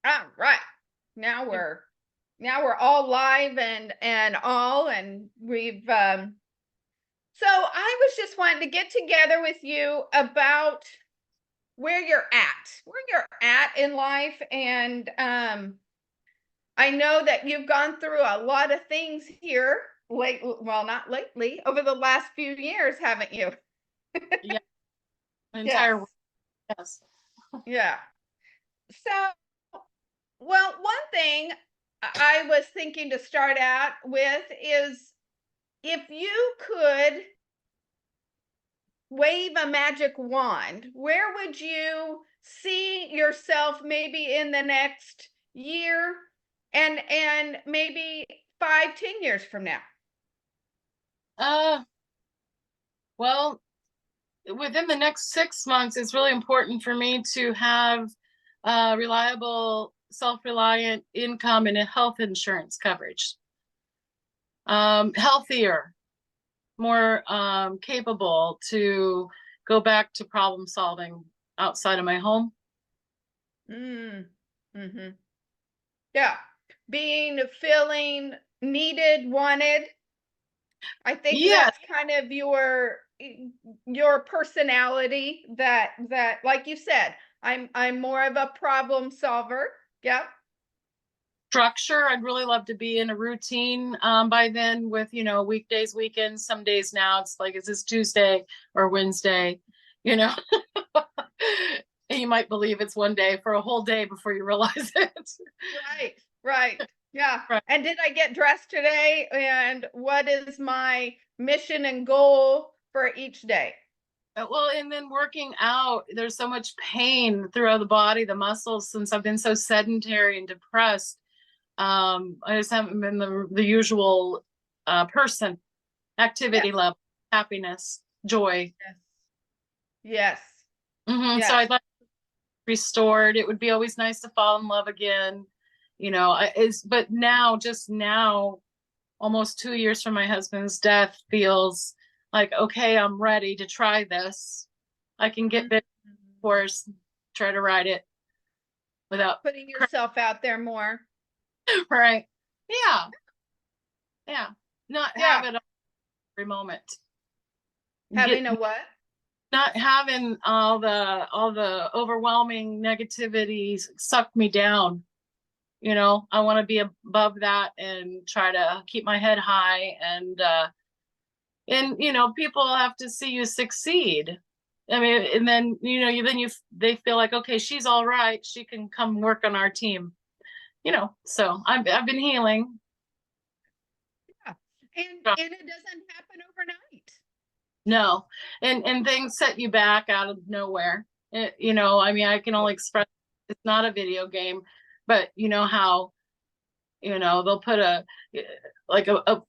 All right. Now we're all live and all, and we've so I was just wanting to get together with you about where you're at in life. And I know that you've gone through a lot of things here well, not lately, over the last few years, haven't you? Yeah, an Yes. entire yes. Yeah. So, well, one thing I was thinking to start out with is, if you could wave a magic wand, where would you see yourself maybe in the next year, and maybe 5, 10 years from now? Uh, well, within the next 6 months, it's really important for me to have reliable, self-reliant income and a health insurance coverage. Healthier, more capable to go back to problem solving outside of my home. Mm. Mm-hmm. Yeah. Feeling needed, wanted. I think Yeah, that's kind of your personality, that like you said, I'm more of a problem solver. Yep. structure. I'd really love to be in a routine by then with, weekdays, weekends. Some days now it's like, is this Tuesday or Wednesday? You know, and you might believe it's one day for a whole day before you realize it. Right. Right. Yeah. Right. And did I get dressed today? And what is my mission and goal for each day? Well, and then working out, there's so much pain throughout the body, the muscles, since I've been so sedentary and depressed. I just haven't been the usual person, Yes. activity level, happiness, joy. Yes. So Yes. I'd like restored. It would be always nice to fall in love again. But now, just now, almost 2 years from my husband's death, feels like, okay, I'm ready to try this. I can get Mhm. bit horse, try to ride it without Putting yourself out there more. right. Yeah. Yeah. Not Yeah. have it every moment. Get Having a what? not having all the overwhelming negativity suck me down. I want to be above that and try to keep my head high, and people have to see you succeed. I mean, and then they feel like, okay, she's all right, she can come work on our team. So I've been healing. Yeah. And it doesn't happen overnight. No, and things set you back out of nowhere. I mean, I can only express, it's not a video game, but you know how, they'll put like a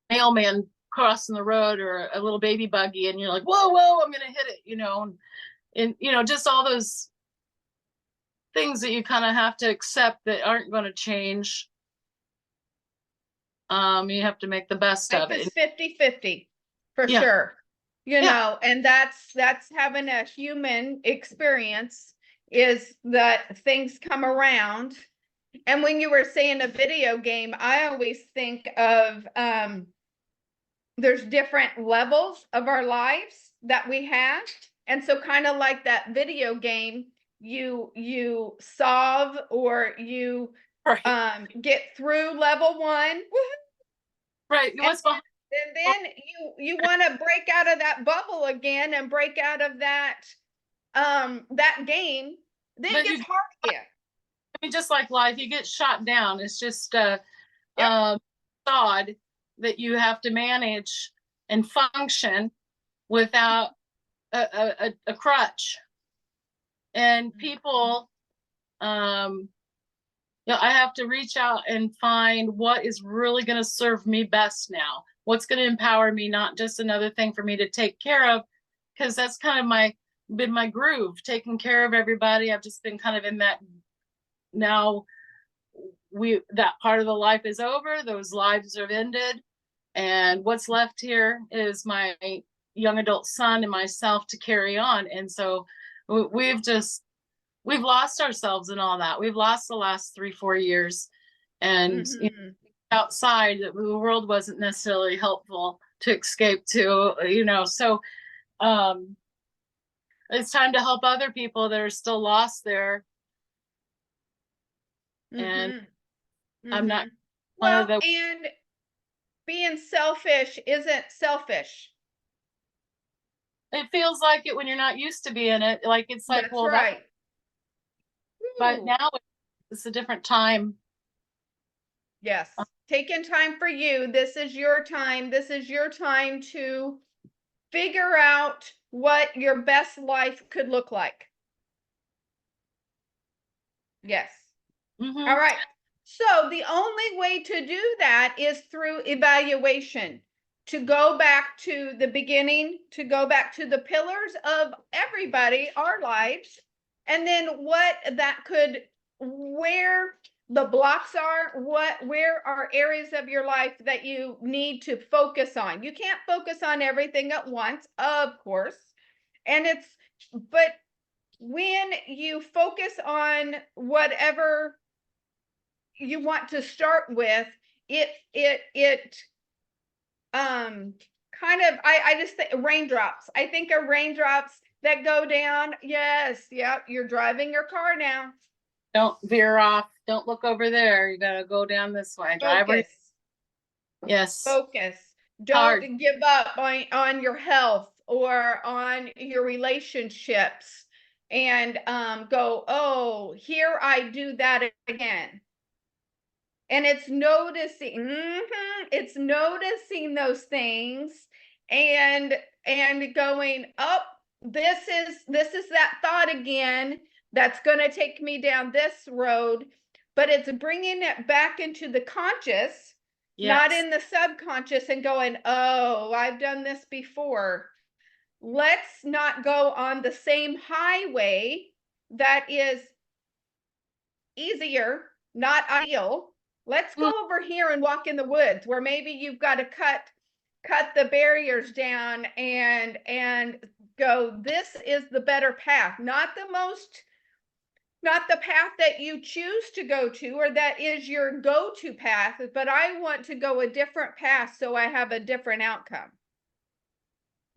mailman crossing the road, or a little baby buggy, and you're like, whoa, whoa, I'm gonna hit it. And just all those things that you kind of have to accept that aren't going to change. You have to make the best Life of is it. 50-50 for Yeah, sure. yeah, And that's having a human experience, is that things come around. And when you were saying a video game, I always think of there's different levels of our lives that we have. And so, kind of like that video game, you solve, or you right, get through level one. right. And What's behind? then you want to break out of that bubble again, and break out of that game. Then it But gets hard again. I mean, just like life, you get shot down. It's just Yep. thought that you have to manage and function without a crutch. And people, um, I have to reach out and find what is really going to serve me best now. What's going to empower me, not just another thing for me to take care of, because that's kind of been my groove, taking care of everybody. I've just been kind of in that now. That part of the life is over. Those lives have ended, and what's left here is my young adult son and myself to carry on. And so we've just we've lost ourselves in all that. We've lost the last 3-4 years, and you know, Mhm. outside the world wasn't necessarily helpful to escape to, you know. So um it's time to help other people that are still lost there. And Mhm. I'm not Mhm. one of Well, the, and being selfish isn't selfish. it feels like it when you're not used to being it. Like it's like, That's well, that, right. but Ooh. now it's a different time. Yes. Taking time for you. This is your time. This is your time to figure out what your best life could look like. Yes. All Hmm. right. So the only way to do that is through evaluation, to go back to the beginning, to go back to the pillars of everybody, our lives, and then what that could, where the blocks are, where are areas of your life that you need to focus on. You can't focus on everything at once, of course. And but when you focus on whatever you want to start with, it kind of, I just think raindrops. I think of raindrops that go down. Yes, yep, you're driving your car now. Don't veer off. Don't look over there. You gotta go down this way. Drive where, Focus, yes, focus. hard. Don't give up on your health or on your relationships and go, oh, here I do that again. And it's noticing, it's noticing those things and going, oh, this is that thought again that's going to take me down this road, but it's bringing it back into the conscious, not Yes. in the subconscious, and going, oh, I've done this before. Let's not go on the same highway that is easier, not ideal. Let's Mm, go over here and walk in the woods where maybe you've got to cut the barriers down and go, this is the better path, not the path that you choose to go to or that is your go-to path, but I want to go a different path so I have a different outcome.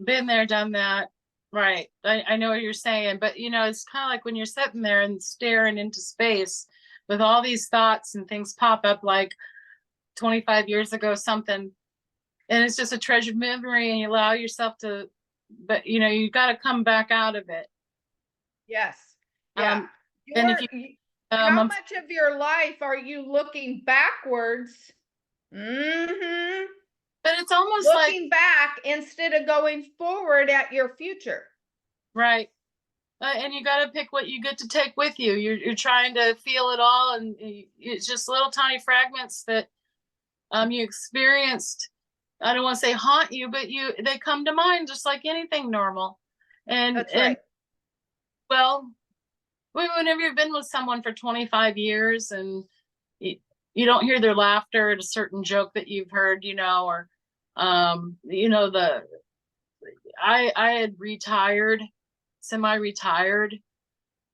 been there, done that. Right. I know what you're saying, but you know, it's kind of like when you're sitting there and staring into space with all these thoughts and things pop up like 25 years ago, something, and it's just a treasured memory and you allow yourself to, but you know, you got to come back out of it. Yes. Yeah. Um, and if Your you, how I'm, much of your life are you looking backwards? Mhm. but it's almost like, Looking back instead of going forward at your future. right. And you got to pick what you get to take with you. You're trying to feel it all, and it's just little tiny fragments that you experienced. I don't want to say haunt you, but they come to mind just like anything normal. That's And right. well, whenever you've been with someone for 25 years and you, you don't hear their laughter at a certain joke that you've heard, you know, or you know, I had retired, semi-retired,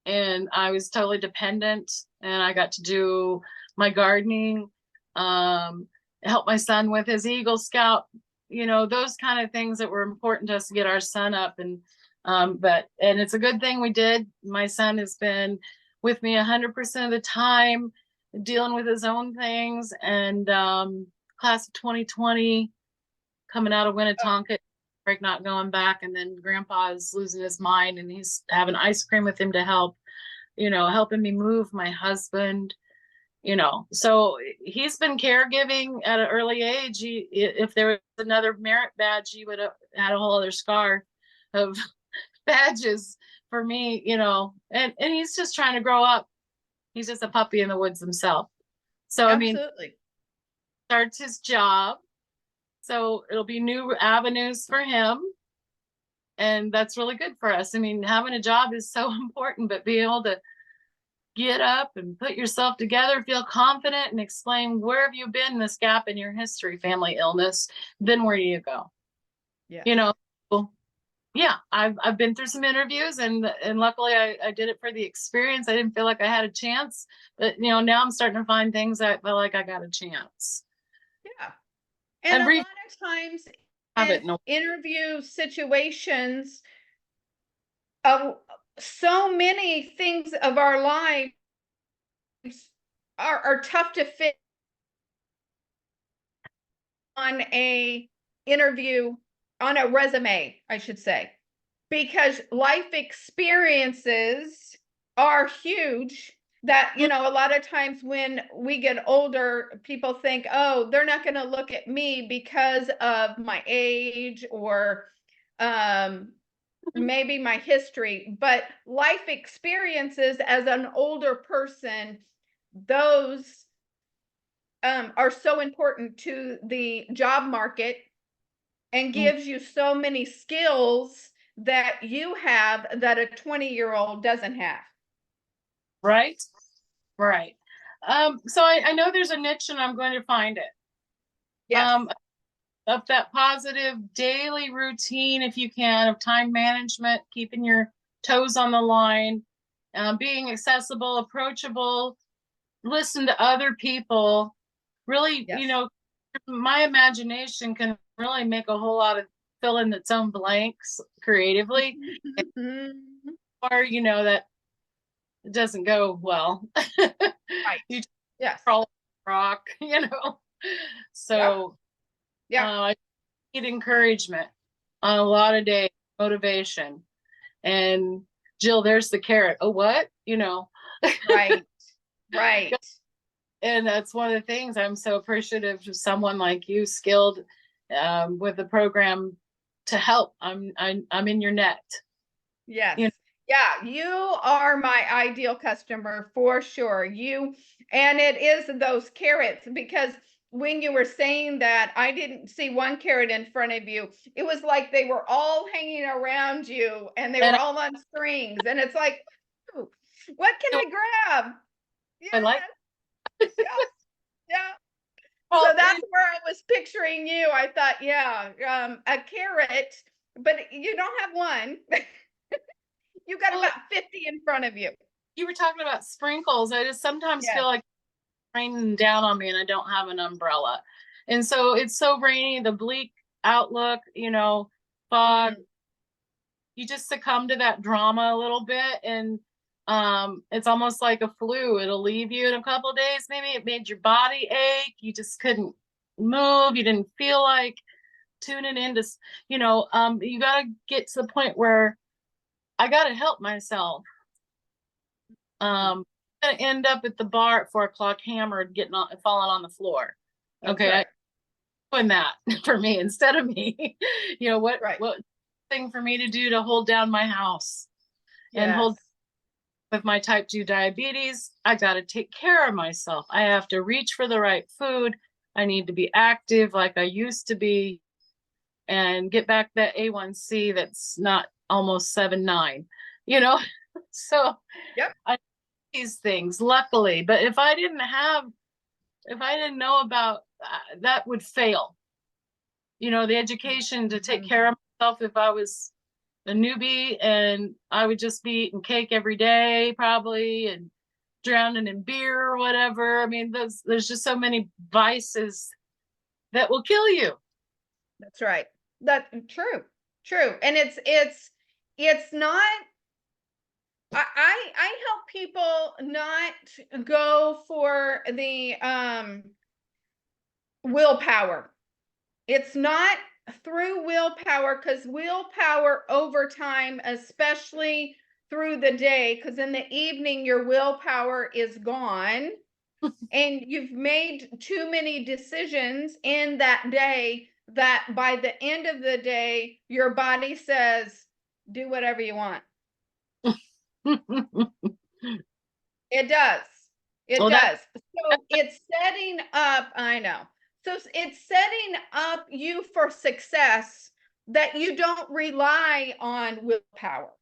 and I was totally dependent, and I got to do my gardening, help my son with his Eagle Scout, you know, those kind of things that were important to us to get our son up. And and it's a good thing we did. My son has been with me 100% of the time, dealing with his own things. And class of 2020, coming out of Winnetonka, break not going back, and then grandpa is losing his mind and he's having ice cream with him to help, you know, helping me move my husband, you know. So he's been caregiving at an early age. If there was another merit badge, he would have had a whole other scar of badges for me, you know. And he's just trying to grow up. He's just a puppy in the woods himself. So I mean, Absolutely. starts his job. So it'll be new avenues for him. And that's really good for us. I mean, having a job is so important, but being able to get up and put yourself together, feel confident, and explain where have you been, this gap in your history, family illness, then where do you go? Yes. You know, yeah, I've been through some interviews, and luckily I did it for the experience. I didn't feel like I had a chance, but now I'm starting to find things that I feel like I got a chance. Yeah. And And a re lot of times have in it no interview situations, uh, so many things of our lives are tough to fit on a interview, on a resume, I should say, because life experiences are huge. That, a lot of times when we get older, people think, oh, they're not going to look at me because of my age or um, maybe my history, but life experiences as an older person, those are so important to the job market and gives you so many skills that you have that a 20-year-old doesn't have. right, right. So I know there's a niche, and I'm going to find it. Yes. Of that positive daily routine, if you can, of time management, keeping your toes on the line, being accessible, approachable, listen to other people. Really, Yes. my imagination can really make a whole lot of fill in its own blanks creatively, or that doesn't go well. Right. You Yes. crawl rock, So Yeah. I need encouragement on a lot of days, motivation. And Jill, there's the carrot. Oh, what? Right. Right. And that's one of the things I'm so appreciative of someone like you, skilled with the program to help. I'm in your net. Yes. You know, Yeah, you are my ideal customer for sure. And it is those carrots, because when you were saying that, I didn't see one carrot in front of you. It was like they were all hanging around you and they and were all on strings. And it's like, "Ooh, what can I grab?" I like. Yeah, yeah, yeah. So Well, that's where I was picturing you. I thought, yeah, a carrot, but you don't have one. You got well, about 50 in front of you. you were talking about sprinkles. I just sometimes Yes. feel like it's raining down on me, and I don't have an umbrella. And so it's so rainy, the bleak outlook, fog. Mm. You just succumb to that drama a little bit, and it's almost like a flu. It'll leave you in a couple of days. Maybe it made your body ache. You just couldn't move. You didn't feel like tuning into, you got to get to the point where I got to help myself. Gonna end up at the bar at 4 o'clock, hammered, getting on, falling on the floor. That's Okay, right. doing that for me instead of me. Right. What thing for me to do to hold down my house and Yes. hold with my type 2 diabetes. I got to take care of myself. I have to reach for the right food. I need to be active like I used to be, and get back that A1C that's not almost 7.9, you know? So Yep. I these things, luckily. But if I didn't know about that, would fail. The education to take care of myself if I was a newbie, and I would just be eating cake every day, probably, and drowning in beer or whatever. I mean, there's just so many vices that will kill you. That's right. That's true. True. And it's not, I help people not go for the willpower. It's not through willpower, because willpower over time, especially through the day, because in the evening your willpower is gone and you've made too many decisions in that day, that by the end of the day your body says, do whatever you want. It does. It Well, that does. So it's setting up, I know. So it's setting up you for success, that you don't rely on willpower,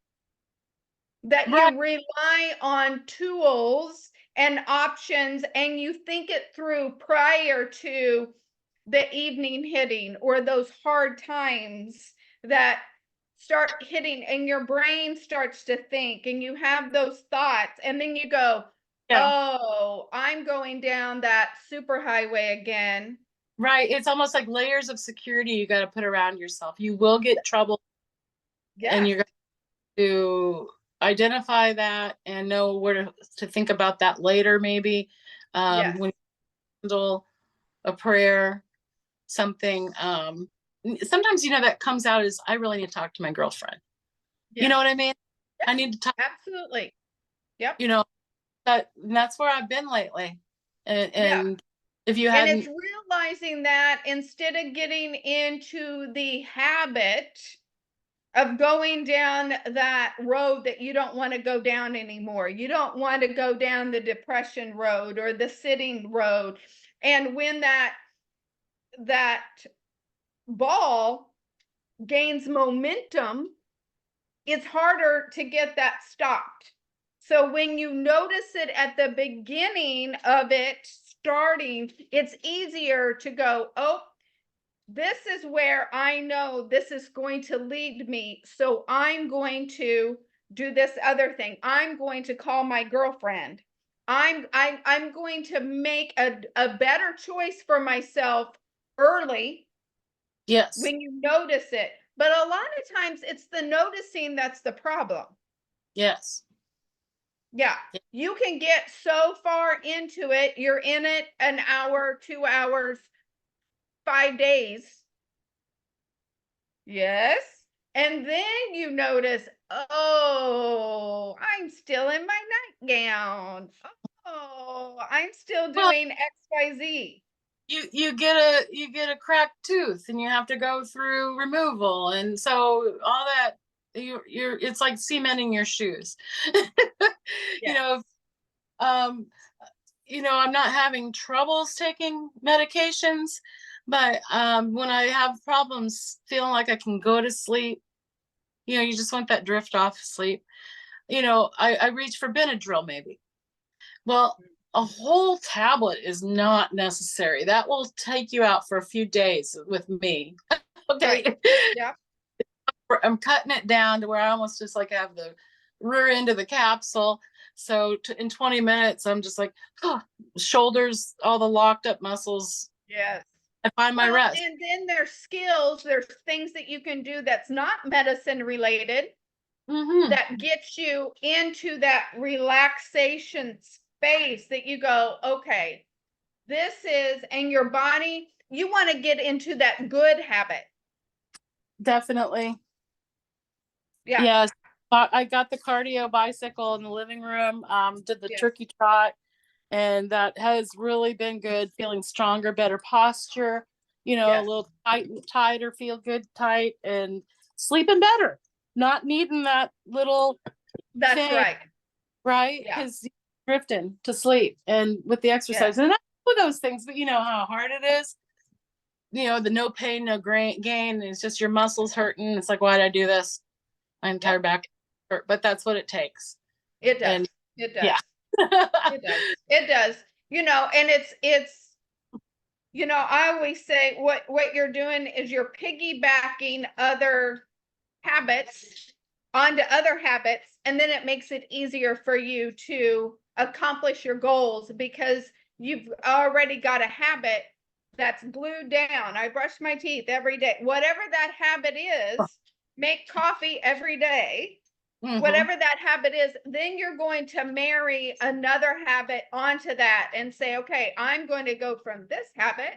that right. you rely on tools and options, and you think it through prior to the evening hitting or those hard times, that start hitting and your brain starts to think and you have those thoughts and then you go, Yeah. oh, I'm going down that superhighway again. Right. It's almost like layers of security you got to put around yourself. You will get trouble, and Yes, you're going to identify that and know where to think about that later, maybe. yes, When you handle a prayer, something. Sometimes, that comes out as, I really need to talk to my girlfriend. You yes, know what I mean? I yes, need to talk, absolutely. Yep. you know, that's where I've been lately. And, Yeah. and if you And it's hadn't, realizing that instead of getting into the habit of going down that road that you don't want to go down anymore. You don't want to go down the depression road or the sitting road. And when that ball gains momentum, it's harder to get that stopped. So when you notice it at the beginning of it starting, it's easier to go, oh, this is where I know this is going to lead me. So I'm going to do this other thing. I'm going to call my girlfriend. I'm going to make a better choice for myself early yes, when you notice it. But a lot of times it's the noticing that's the problem. yes, Yeah. You can get so far into it, you're in it an hour, 2 hours, 5 days. Yes. And then you notice, oh, I'm still in my nightgown. Oh, I'm still well, doing XYZ. you get a cracked tooth and you have to go through removal, and so all that, you're it's like cementing your shoes. you Yes. know um I'm not having troubles taking medications, but when I have problems feeling like I can go to sleep, you just want that drift off sleep. I reach for Benadryl maybe. Well, a whole tablet is not necessary. That will take you out for a few days with me. Right. Okay. Yeah. I'm cutting it down to where I almost just like have the rear end of the capsule. So in 20 minutes, I'm just like, oh, shoulders, all the locked up muscles. Yes. I find my Well, rest. and then there's skills, there's things that you can do that's not medicine related Hmm. that gets you into that relaxation space that you go, okay, this is, and your body, you want to get into that good habit. Definitely. Yeah. Yes. I got the cardio bicycle in the living room, did the Yes. turkey trot, and that has really been good. Feeling stronger, better posture, a Yes. little tighter, feel good, tight, and sleeping better. Not needing that little That's thing, right. right? Yeah. Because drifting to sleep, and with the Yes. exercise, and I do those things, but you know how hard it is. The no pain, no gain. It's just your muscles hurting. It's like, why did I do this? My entire Yep. back hurt, but that's what it takes. It does. And It does. yeah. It does. It does. And it's I always say what you're doing is you're piggybacking other habits onto other habits, and then it makes it easier for you to accomplish your goals because you've already got a habit that's glued down. I brush my teeth every day. Whatever that habit is, make coffee every day. Hmm. Whatever that habit is, then you're going to marry another habit onto that and say, okay, I'm going to go from this habit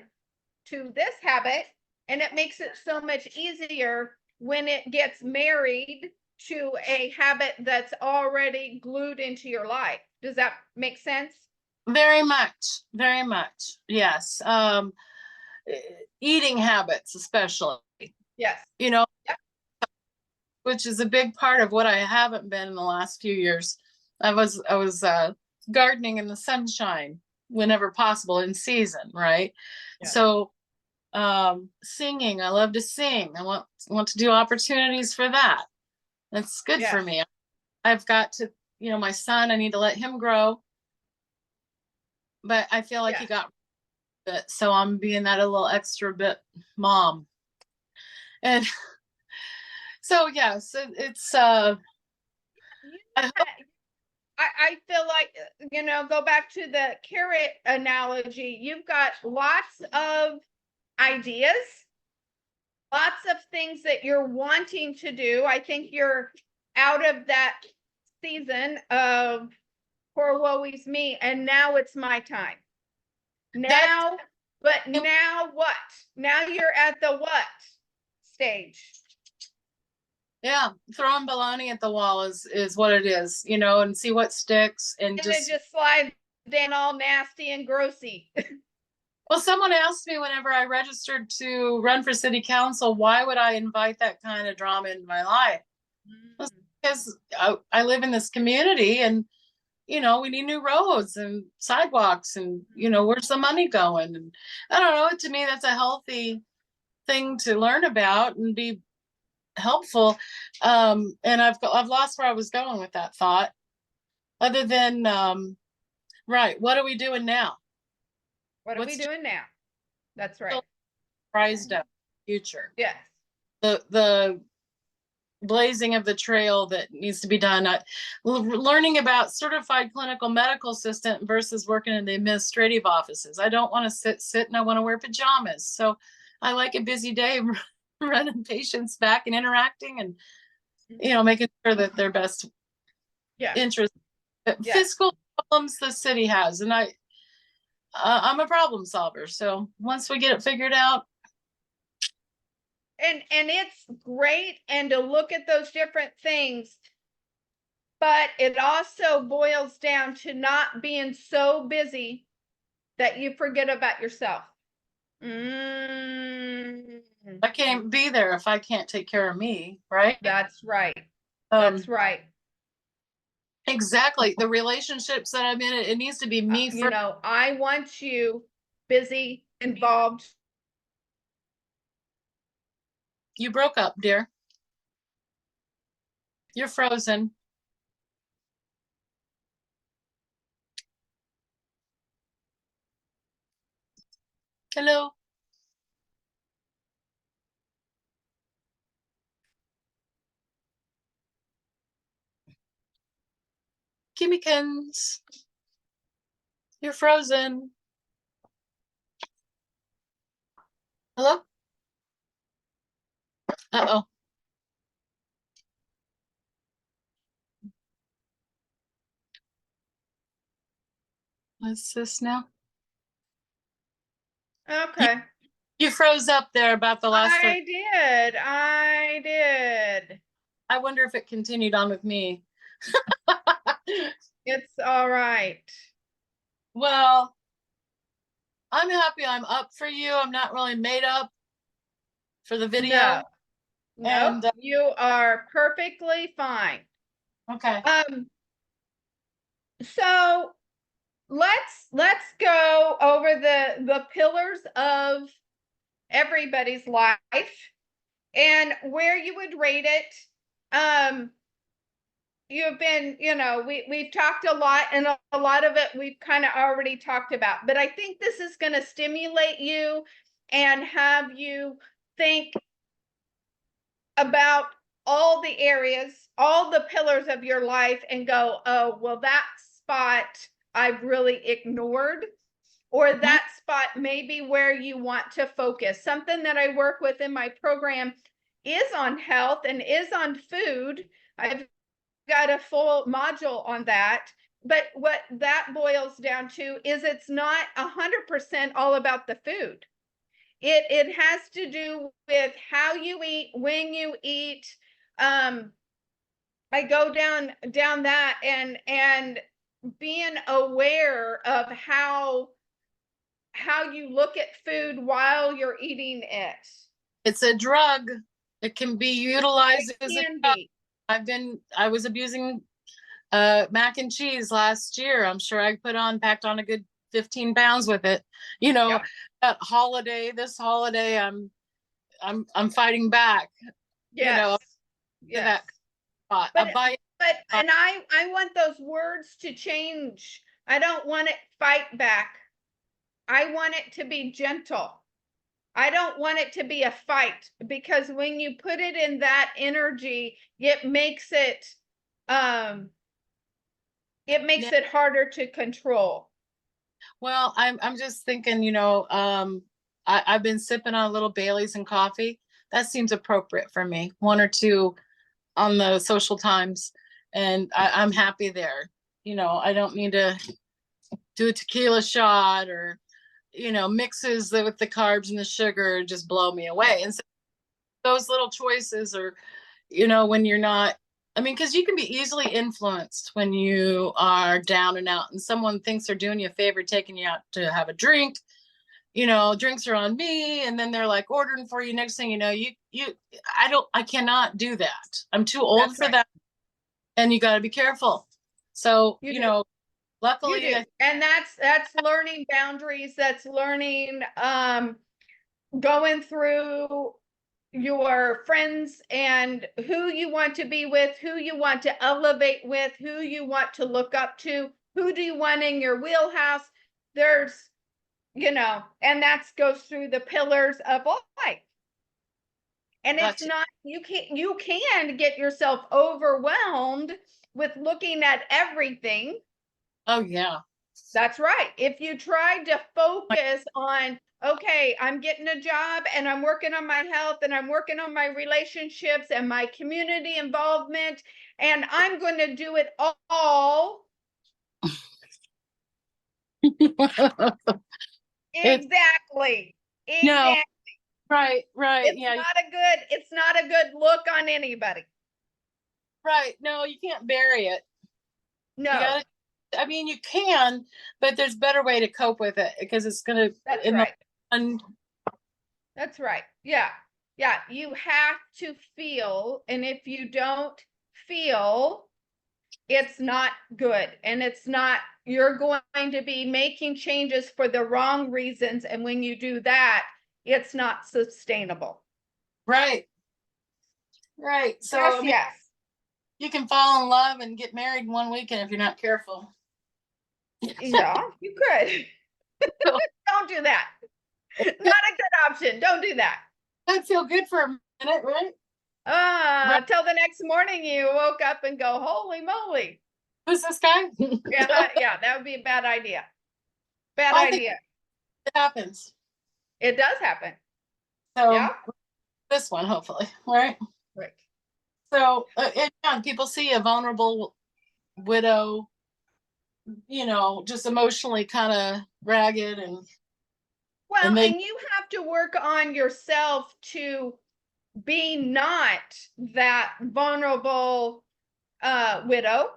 to this habit. And it makes it so much easier when it gets married to a habit that's already glued into your life. Does that make sense? Very much, very much. Yes. Eating habits, especially, Yes. you know, Yep. which is a big part of what I haven't been in the last few years. I was gardening in the sunshine whenever possible in season, right? Yes. So singing, I love to sing. I want to do opportunities for that. That's good for Yes. me. I've got to, my son, I need to let him grow, but I feel like he Yes. got it, so I'm being that a little extra bit mom. And So yes, it's You I hope. ha- I feel like, go back to the carrot analogy. You've got lots of ideas, lots of things that you're wanting to do. I think you're out of that season of poor woe is me, and now it's my time. That Now, but now what? Now you're at the what stage? yeah, throwing baloney at the wall is what it is, you know, and see what sticks and And it just slides down all nasty and grossy. well, someone asked me whenever I registered to run for city council, why would I invite that kind of drama into my life? Because I live in this community and, you know, we need new roads and sidewalks and, you know, where's the money going? And I don't know, to me, that's a healthy thing to learn about and be helpful. And I've lost where I was going with that thought other than, right, what are we doing now? What are we What's doing now? That's right. prized up future? Yes. The blazing of the trail that needs to be done. Learning about certified clinical medical assistant versus working in the administrative offices. I don't want to sit and I want to wear pajamas. So I like a busy day running patients back and interacting and, you know, making sure that their best Yeah. interest. Yeah. Fiscal problems the city has, and I'm a problem solver. So once we get it figured out, And it's great and to look at those different things, but it also boils down to not being so busy that you forget about yourself. I can't be there if I can't take care of me, right? That's right. Um, That's right. exactly. The relationships that I'm in, it needs to be me You first. know, I want you busy, involved. You broke up, dear. You're frozen. Hello. Kimmykins. You're frozen. Hello? Uh-oh. What's this now? Okay. You froze up there about the last 30. I did. I wonder if it continued on with me. It's all right. Well, I'm happy I'm up for you. I'm not really made up for the video. No, nope, And you are perfectly fine. okay. So let's go over the pillars of everybody's life and where you would rate it. You've been, we've talked a lot, and a lot of it we've kind of already talked about, but I think this is going to stimulate you and have you think about all the areas, all the pillars of your life and go, oh, well, that spot I've really ignored, or that spot maybe where you want to focus. Something that I work with in my program is on health and is on food. I've got a full module on that. But what that boils down to is it's not 100% all about the food. It has to do with how you eat, when you eat. I go down that and being aware of how you look at food while you're eating it. It's a drug. It can be utilized It as a can drug. be. I was abusing mac and cheese last year. I'm sure I packed on a good 15 pounds with it. You know, Yep. this holiday, I'm fighting back. Yes. You know, Yes. that spot. But and I want those words to change. I don't want it fight back. I want it to be gentle. I don't want it to be a fight, because when you put it in that energy, it makes it harder to control. Well, I'm just thinking, I've been sipping on a little Bailey's and coffee. That seems appropriate for me. One or two on the social times, and I'm happy there. I don't need to do a tequila shot or, mixes with the carbs and the sugar just blow me away. And so those little choices are, when you're not, I mean, because you can be easily influenced when you are down and out and someone thinks they're doing you a favor, taking you out to have a drink, drinks are on me, and then they're like ordering for you. Next thing you know, I cannot do that. I'm too old That's for right. that. And you got to be careful. So, You do. luckily, You do. And that's learning boundaries. That's learning, going through your friends and who you want to be with, who you want to elevate with, who you want to look up to, who do you want in your wheelhouse. There's, and that goes through the pillars of life. And it's Gotcha. not, you can get yourself overwhelmed with looking at everything. Oh, yeah. That's right. If you try to focus on, okay, I'm getting a job and I'm working on my health and I'm working on my relationships and my community involvement, and I'm going to do it all. Exactly. No, Exactly. right. It's Yeah, it's not a good look on anybody. right. No, you can't bury it. You No, gotta, I mean, you can, but there's better way to cope with it because it's gonna that's in the right. That's right. Yeah. Yeah. You have to feel. And if you don't feel, it's not good. And it's not, you're going to be making changes for the wrong reasons. And when you do that, it's not sustainable. right. Right. So Yes, I mean, yes. you can fall in love and get married in one weekend if you're not careful. Yeah, you could. Don't do that. Not a good option. Don't do that. That'd feel good for a minute, right? Right. Till the next morning you woke up and go, holy moly. Who's this guy? Yeah, that would be a bad idea. Bad I think idea. it happens. It does happen. So Yeah. this one, hopefully, right? Right. So, and people see a vulnerable widow, just emotionally kind of ragged, Well, and they and you have to work on yourself to be not that vulnerable widow.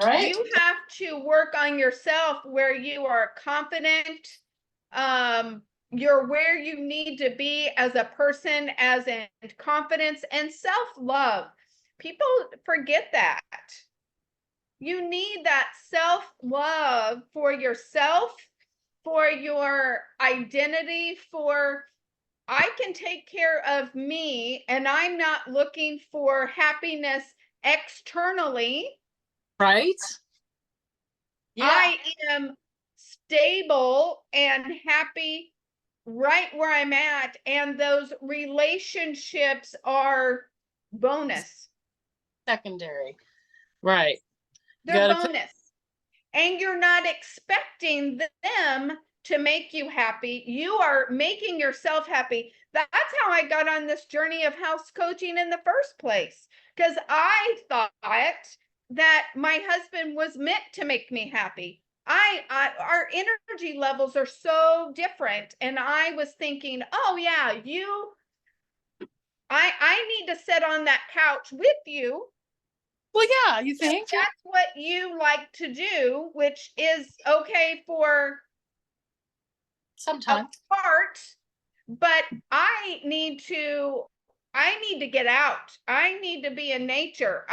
right, You have to work on yourself where you are confident. You're where you need to be as a person, as in confidence and self-love. People forget that. You need that self-love for yourself, for your identity, for I can take care of me and I'm not looking for happiness externally. right, yeah, I am stable and happy right where I'm at, and those relationships are bonus. secondary, right. You They're got to bonus. And you're not expecting them to make you happy. You are making yourself happy. That's how I got on this journey of house coaching in the first place, because I thought that my husband was meant to make me happy. Our energy levels are so different, and I was thinking, oh yeah, I need to sit on that couch with you. well, yeah, you think, That's what you like to do, which is okay for a sometimes, part, but I need to get out. I need to be in nature.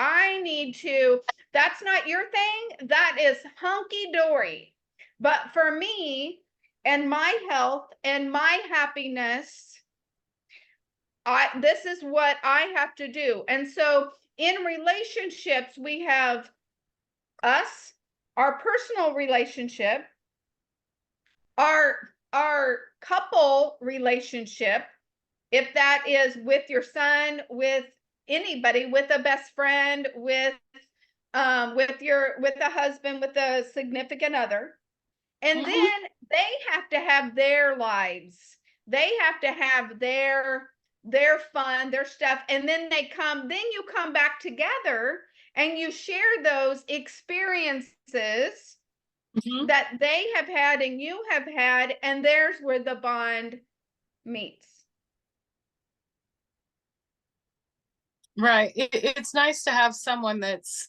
That's not your thing. That is hunky dory. But for me and my health and my happiness, this is what I have to do. And so in relationships, we have us, our personal relationship, our our couple relationship, if that is with your son, with anybody, with a best friend, with a husband, with a significant other, and Mhm. then they have to have their lives. They have to have their fun, their stuff, and then you come back together and you share those experiences Mhm. that they have had and you have had, and there's where the bond meets. Right. It's nice to have someone that's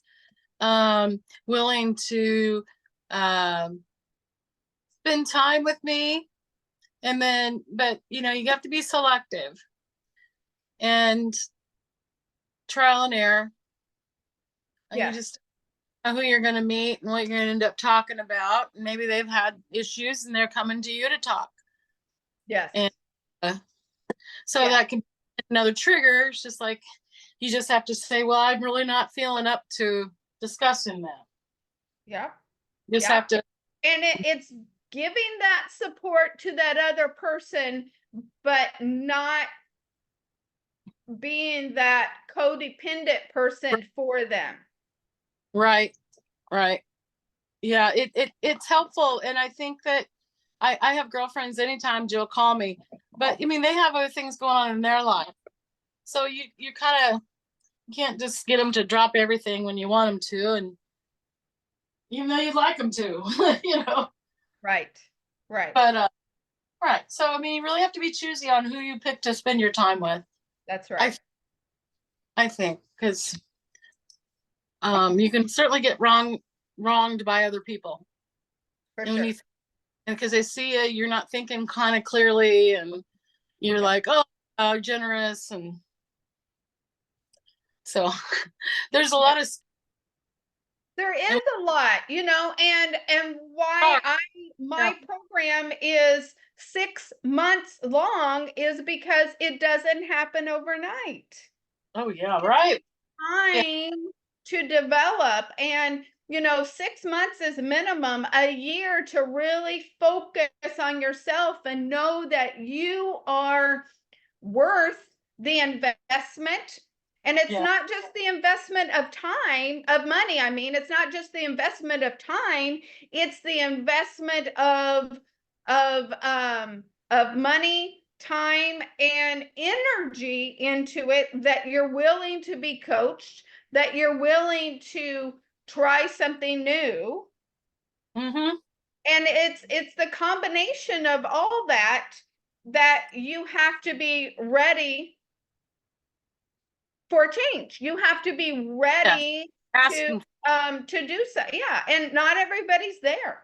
willing to um, spend time with me. And then, but you have to be selective and trial and error. And you Yes, just know who you're going to meet and what you're going to end up talking about. Maybe they've had issues and they're coming to you to talk. yes, And uh, so yeah, that can be another trigger. It's just like you just have to say, well, I'm really not feeling up to discussing that. yeah, You just yeah. have to. And it's giving that support to that other person, but not being that codependent person for them. Right. Right. Yeah, it's helpful. And I think that I have girlfriends anytime Jill call me, but I mean they have other things going on in their life. So you kind of can't just get them to drop everything when you want them to, and even though you'd like them to, Right, right. But right. So I mean you really have to be choosy on who you pick to spend your time with. That's I right. I think because you can certainly get wronged by other people. For And when sure. you and because they see you, you're not thinking kind of clearly, and you're Yeah. like, oh, generous, and so there's a Yeah. lot of There and is a lot, and why hard. my Yeah. program is 6 months long is because it doesn't happen overnight. Oh yeah, right. Yeah. Time to develop, and 6 months is minimum, a year to really focus on yourself and know that you are worth the investment. And it's Yeah. not just the investment of time, of money. I mean, it's not just the investment of time, it's the investment of money, time, and energy into it, that you're willing to be coached, that you're willing to try something new. Mm-hmm. And it's the combination of all that you have to be ready for change. You have to be Yes. ready to Asking. to do so. Yeah, and not everybody's there.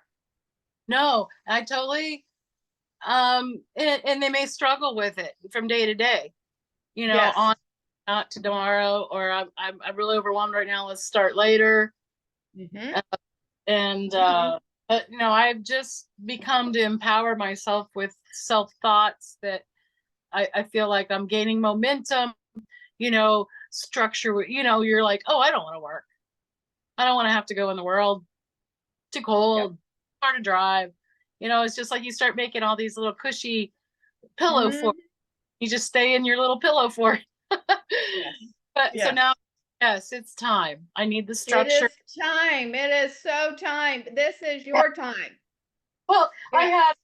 No, I totally. And they may struggle with it from day to day. Yes. On not to tomorrow, or I'm really overwhelmed right now. Let's start later. Hmm. Uh, and but I've just become to empower myself with self thoughts that I feel like I'm gaining momentum. Structure. You're like, oh, I don't want to work. I don't want to have to go in the world. Too Yep. cold. Hard to drive. It's just like you start making all these little cushy pillow Hmm. forts. You just stay in your little pillow fort. Yes. But so Yes. now, yes, it's time. I need the It structure. is time. It is so time. This is your time. Well, I Yes. had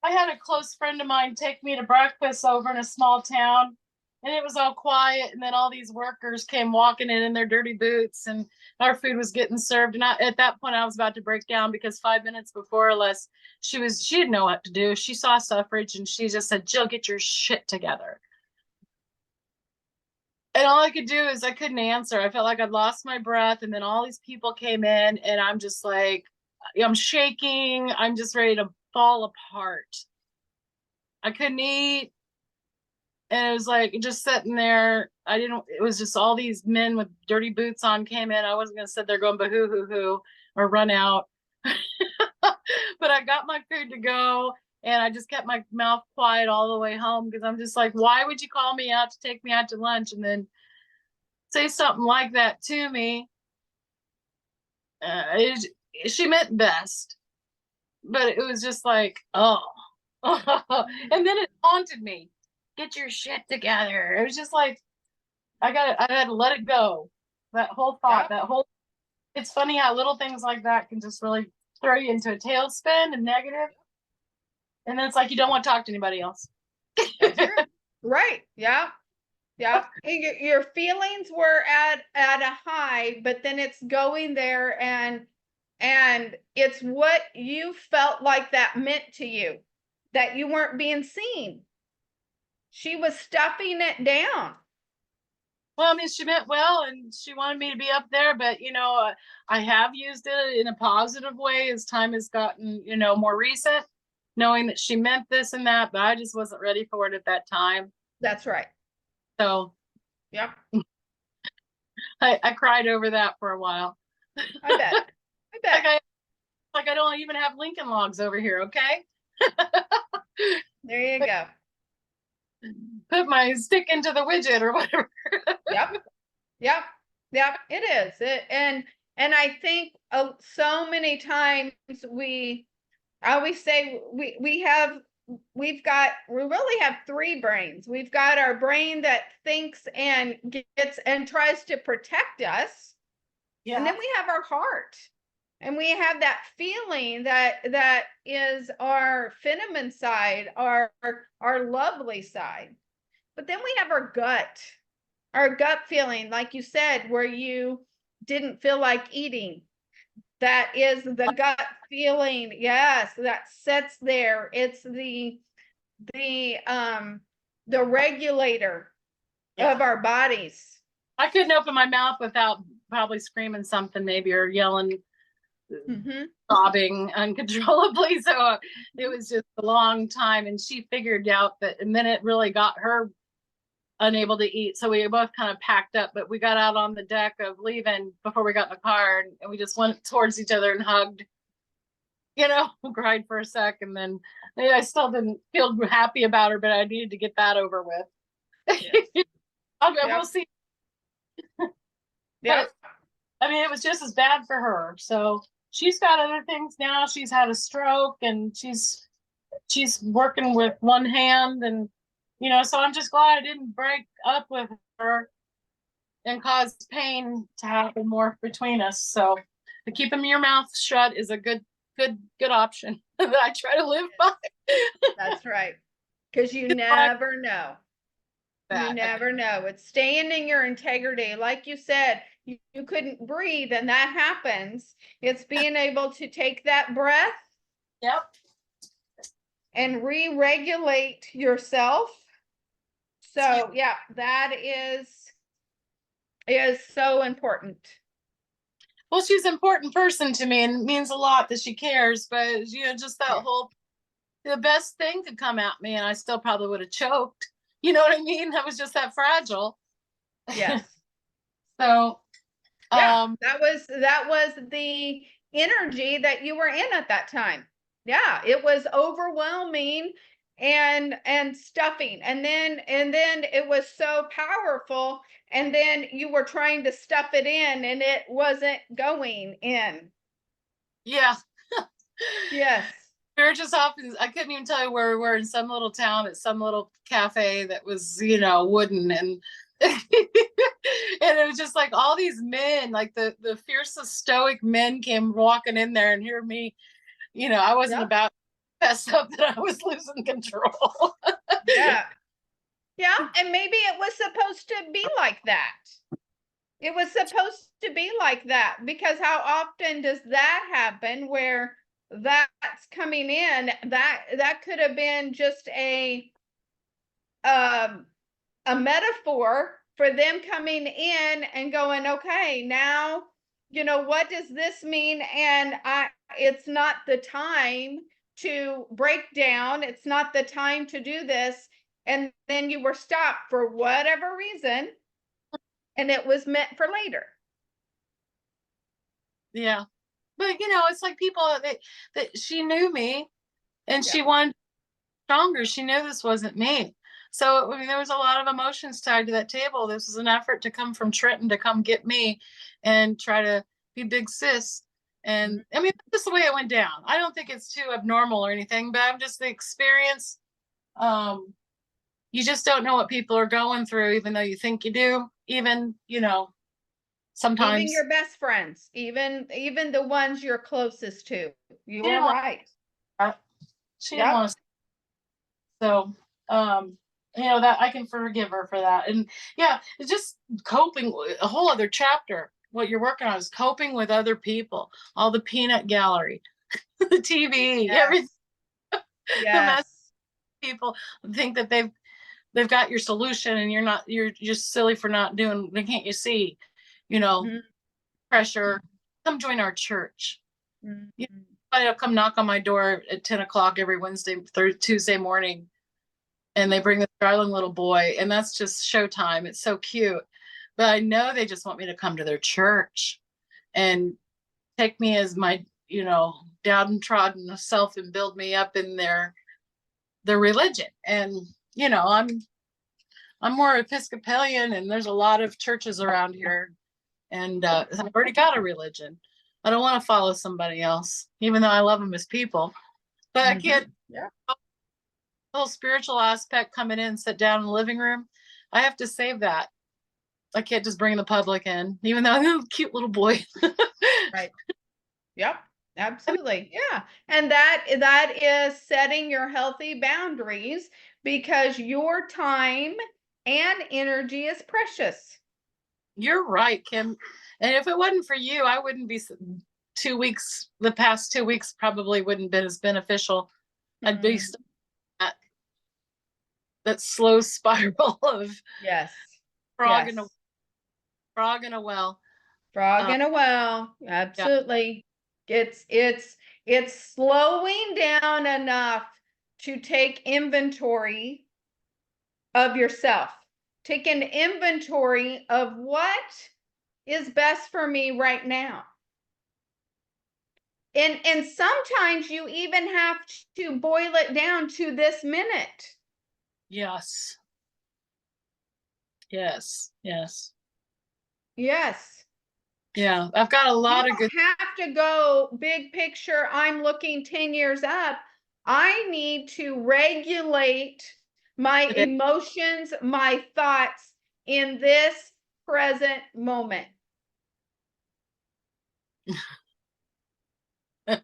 I had a close friend of mine take me to breakfast over in a small town, and it was all quiet. And then all these workers came walking in their dirty boots, and our food was getting served. And at that point, I was about to break down because 5 minutes before or less, she didn't know what to do. She saw suffrage, and she just said, "Jill, get your shit together." And all I could do is I couldn't answer. I felt like I'd lost my breath. And then all these people came in, and I'm just like, I'm shaking. I'm just ready to fall apart. I couldn't eat. And it was like just sitting there. It was just all these men with dirty boots on came in. I wasn't going to sit there going, boo hoo hoo or run out. But I got my food to go, and I just kept my mouth quiet all the way home because I'm just like, why would you call me out to take me out to lunch and then say something like that to me? She meant best, but it was just like, oh. And then it haunted me. Get your shit together. It was just like I had to let it go. That whole thought, Yep, that whole it's funny how little things like that can just really throw you into a tailspin and negative. And then it's like you don't want to talk to anybody else. that's true. Right. Yeah. Yeah. And your feelings were at a high, but then it's going there and it's what you felt like that meant to you, that you weren't being seen. She was stuffing it down. Well, I mean, she meant well, and she wanted me to be up there, but I have used it in a positive way as time has gotten, more recent, knowing that she meant this and that, but I just wasn't ready for it at that time. That's right. So Yep. I cried over that for a while. I bet. I bet. Like I don't even have Lincoln Logs over here, okay? There you go. Put my stick into the widget or whatever. Yep. Yep. Yep. It is. And I think so many times I always say we really have three brains. We've got our brain that thinks and gets and tries to protect us. Yeah. And then we have our heart. And we have that feeling that is our feminine side, our lovely side. But then we have our gut feeling, like you said, where you didn't feel like eating. That is the gut feeling. Yes, that sits there. It's the regulator of our bodies. I couldn't open my mouth without probably screaming something, maybe, or yelling, sobbing uncontrollably. So it was just a long time. And she figured out that, and then it really got her unable to eat. So we both kind of packed up, but we got out on the deck of leaving before we got in the car, and we just went towards each other and hugged, cried for a sec. And then I still didn't feel happy about her, but I needed to get that over with. Yes. Okay, yep. We'll see. Yeah. I mean, it was just as bad for her. So she's got other things now. She's had a stroke and she's working with one hand, and so I'm just glad I didn't break up with her and cause pain to happen more between us. So to keeping your mouth shut is a good option that I try to live by. That's right. Because you never know. You never know. It's staying in your integrity. Like you said, you couldn't breathe and that happens. It's being able to take that breath. Yep. And re-regulate yourself. So yeah, that is so important. Well, she's an important person to me and it means a lot that she cares, but just that the best thing could come at me and I still probably would have choked. You know what I mean? I was just that fragile. Yes. So yeah, that was the energy that you were in at that time. Yeah, it was overwhelming and stuffing, and then it was so powerful, and then you were trying to stuff it in and it wasn't going in. Yeah. Yes. We were just off, I couldn't even tell you where we were, in some little town at some little cafe that was wooden, and and it was just like all these men, like the fiercest stoic men came walking in there, and hear me, I wasn't about to mess up that I was losing control. Yeah. Yeah. And maybe it was supposed to be like that. It was supposed to be like that, because how often does that happen where that's coming in? That could have been just a metaphor for them coming in and going, okay, now, what does this mean? And it's not the time to break down. It's not the time to do this. And then you were stopped for whatever reason, and it was meant for later. Yeah. But it's like people that she knew me and she wanted stronger. She knew this wasn't me. So I mean, there was a lot of emotions tied to that table. This was an effort to come from Trenton to come get me and try to be big sis. And I mean, that's just the way it went down. I don't think it's too abnormal or anything, but I'm just the experience. You just don't know what people are going through, even though you think you do. Even, Even sometimes your best friends, even the ones you're closest to. You she didn't are want, right. she didn't Yep. want to. So, that I can forgive her for that. And yeah, it's just coping. A whole other chapter. What you're working on is coping with other people, all the peanut gallery, the TV, everything. The mess. Yes. People think that they've got your solution, and you're just silly for not doing. Can't you see? Mhm. Pressure. Come join our church. Mhm. I'll come knock on my door at 10 o'clock every Wednesday, Tuesday morning, and they bring this darling little boy, and that's just showtime. It's so cute. But I know they just want me to come to their church and take me as my, downtrodden self and build me up in their religion. And, I'm more Episcopalian, and there's a lot of churches around here, and I've already got a religion. I don't want to follow somebody else, even though I love them as people. But I can't. Yeah. Whole spiritual aspect coming in, sit down in the living room. I have to save that. I can't just bring the public in, even though I'm a cute little boy. Right. Yep. Absolutely. Yeah. And that is setting your healthy boundaries, because your time and energy is precious. You're right, Kim. And if it wasn't for you, I wouldn't be 2 weeks. The past 2 weeks probably wouldn't been as beneficial. I'd be Mm. at that slow spiral of Yes. frog Yes. in a frog in a well. Frog Uh, in a well. yeah, Absolutely. It's slowing down enough to take inventory of yourself. Take an inventory of what is best for me right now. And sometimes you even have to boil it down to this minute. yes, yes, yes, Yes. yeah. I've got a You lot of good. don't have to go big picture. I'm looking 10 years up. I need to regulate my Today. emotions, my thoughts in this present moment.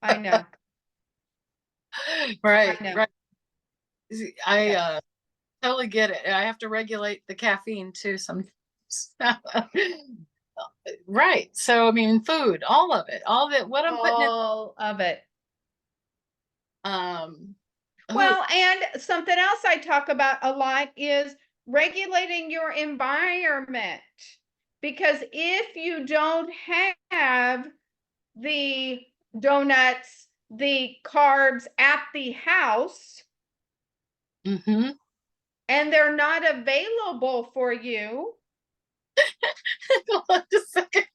I know. I Right, know. right. I Yes. totally get it. I have to regulate the caffeine too. Some right. So I mean, food, all of it. What I'm putting in. All of it. Um, who? Well, and something else I talk about a lot is regulating your environment. Because if you don't have the donuts, the carbs at the house, Mm-hmm. and they're not available for you, Hold on a second.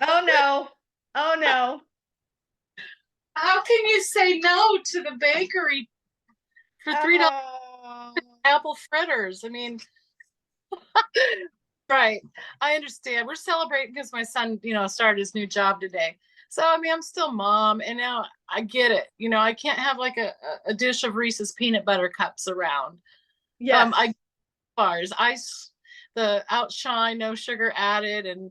oh no, oh no. How can you say no to the bakery for $3 Oh, apple fritters? I mean, right. I understand. We're celebrating because my son, started his new job today. So I mean, I'm still mom, and now I get it. I can't have like a dish of Reese's peanut butter cups around. yes. I bars, ice, the outshine, no sugar added, and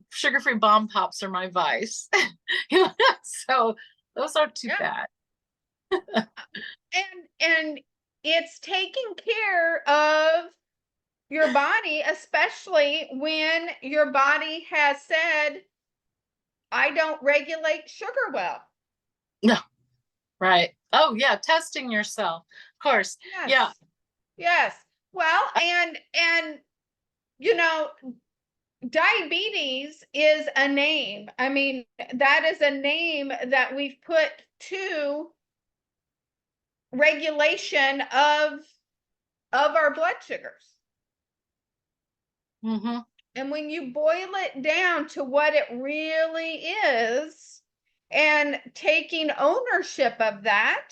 sugar-free bomb pops are my vice. So those aren't too Yeah. bad. And it's taking care of your body, especially when your body has said, I don't regulate sugar well. No, right. Oh yeah, testing yourself. Of course. Yes. Yeah. Yes. Well, and you know, diabetes is a name. I mean, that is a name that we've put to regulation of our blood sugars. Mm-hmm. And when you boil it down to what it really is and taking ownership of that,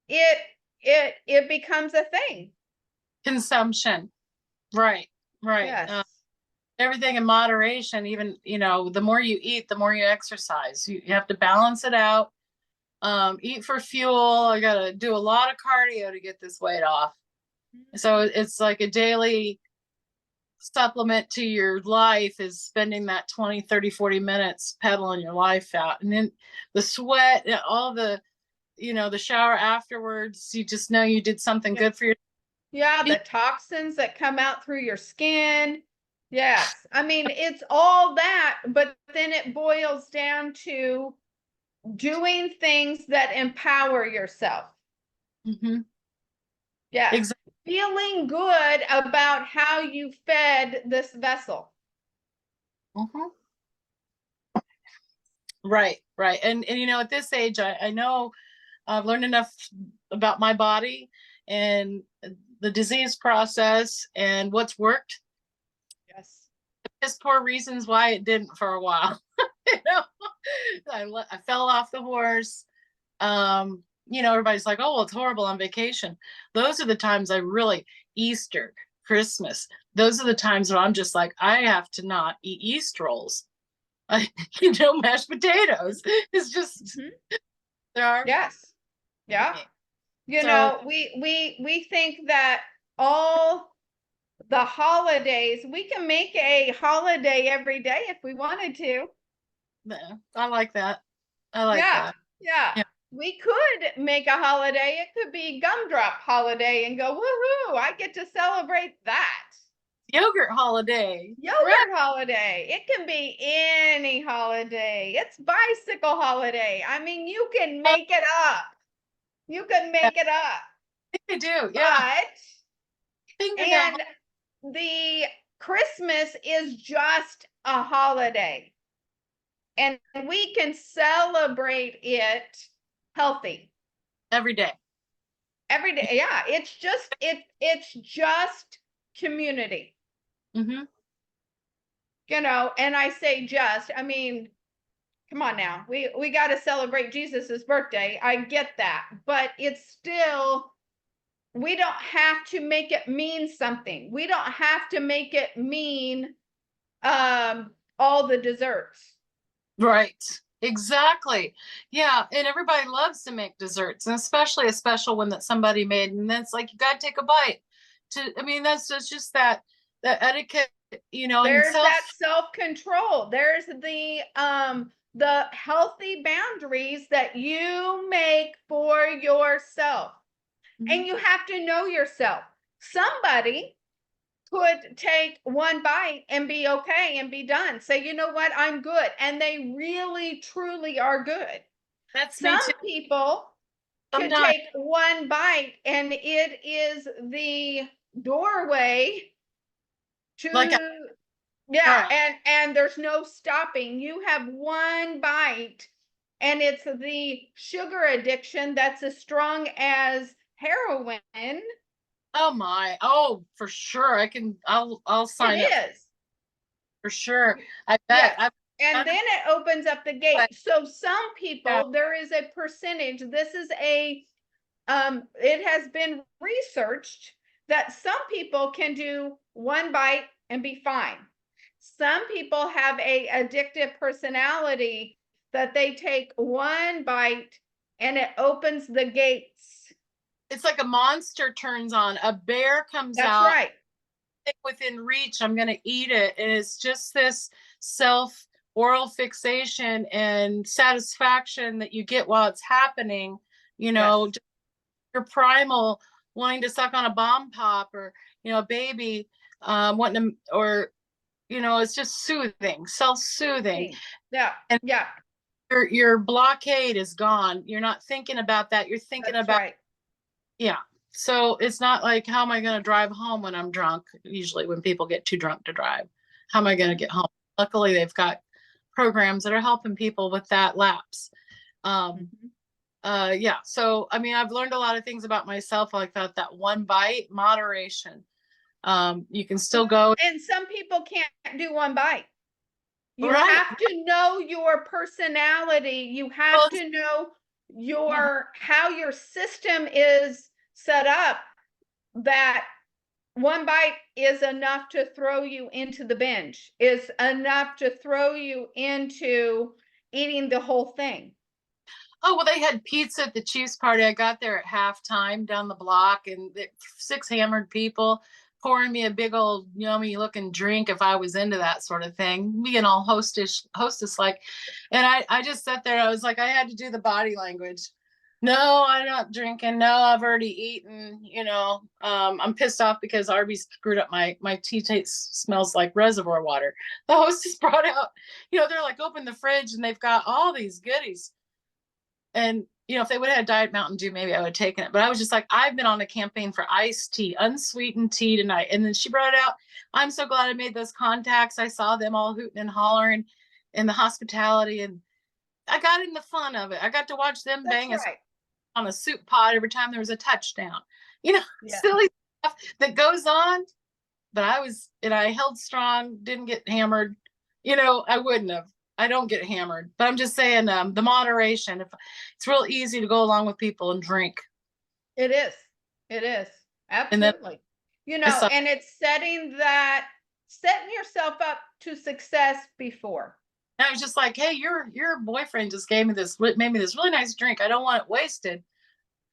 it it becomes a thing. Consumption. Right. Right. Yes. everything in moderation. Even, the more you eat, the more you exercise. You have to balance it out. Eat for fuel. I gotta do a lot of cardio to get this weight off. So it's like a daily supplement to your life is spending that 20, 30, 40 minutes pedaling your life out. And then the sweat, all the, the shower afterwards, you just know you did something good for your. Yeah, the toxins that come out through your skin. Yes. I mean, it's all that, but then it boils down to doing things that empower yourself. Mm-hmm. Yes. Exactly. Feeling good about how you fed this vessel. Mm-hmm. Right, right. And at this age, I know I've learned enough about my body and the disease process and what's worked. Yes. Just poor reasons why it didn't for a while. I fell off the horse. Everybody's like, oh, well, it's horrible on vacation. Those are the times Easter, Christmas, those are the times where I'm just like, I have to not eat yeast rolls. Mashed potatoes. It's just, there are. Yes. Yeah. So, We think that all the holidays, we can make a holiday every day if we wanted to. I like that. I like Yeah. that. Yeah. Yeah. We could make a holiday. It could be gumdrop holiday and go, woohoo, I get to celebrate that. Yogurt holiday. Yogurt Right. holiday. It can be any holiday. It's bicycle holiday. I mean, you can make it up. You can make it up. They do. Yeah. And the Christmas is just a holiday. And we can celebrate it healthy. Every day. Every day. Yeah. It's just community. Mm-hmm. And I say just, I mean, come on now. We got to celebrate Jesus's birthday. I get that. But it's still, we don't have to make it mean something. We don't have to make it mean all the desserts. Right. Exactly. Yeah. And everybody loves to make desserts, and especially a special one that somebody made. And then it's like, you got to take a bite. That's just that etiquette, There's that self-control. There's the healthy boundaries that you make for yourself. And you have to know yourself. Somebody could take one bite and be okay and be done. Say, you know what, I'm good. And they really, truly are good. That's Some me too. people could Sometimes. take one bite and it is the doorway to Right. and there's no stopping. You have one bite and it's the sugar addiction that's as strong as heroin. Oh my. Oh, for sure. I'll sign up It is. for sure. I bet. Yes. And then it opens up the gate. So some people, there is a percentage. This is it has been researched that some people can do one bite and be fine. Some people have a addictive personality that they take one bite and it opens the gates. It's like a monster turns on. A bear comes That's out. That's right. Within reach, I'm going to eat it. And it's just this oral fixation and satisfaction that you get while it's happening. Yes. Your primal wanting to suck on a bomb pop, or a baby wanting to, or it's just soothing, self-soothing. Yeah. And yeah. Your blockade is gone. You're not thinking about that. You're thinking That's about right. Yeah. So it's not like, how am I going to drive home when I'm drunk? Usually when people get too drunk to drive, how am I going to get home? Luckily, they've got programs that are helping people with that lapse. Yeah. So, I mean, I've learned a lot of things about myself, like that one bite, moderation. You can still go. And some people can't do one bite. You Right. have to know your personality. You have to know how your system is set up, that one bite is enough to throw you into the binge, is enough to throw you into eating the whole thing. Oh, well, they had pizza at the Chiefs party. I got there at halftime down the block, and 6 hammered people pouring me a big old yummy looking drink if I was into that sort of thing, being all hostess like. And I just sat there. I was like, I had to do the body language. No, I'm not drinking. No, I've already eaten. I'm pissed off because Arby's screwed up my tea taste smells like reservoir water. The hostess brought out, they're like, open the fridge and they've got all these goodies. And, if they would have had Diet Mountain Dew, maybe I would have taken it. But I was just like, I've been on a campaign for iced tea, unsweetened tea tonight. And then she brought it out. I'm so glad I made those contacts. I saw them all hooting and hollering in the hospitality. And I got in the fun of it. I got to watch them That's bang right. on a soup pot every time there was a touchdown. Yeah. Silly stuff that goes on. But I held strong, didn't get hammered. I wouldn't have. I don't get hammered, but I'm just saying, the moderation. If it's real easy to go along with people and drink. It is. It is. Absolutely. And it's setting yourself up to success before. And I was just like, hey, your boyfriend just made me this really nice drink. I don't want it wasted.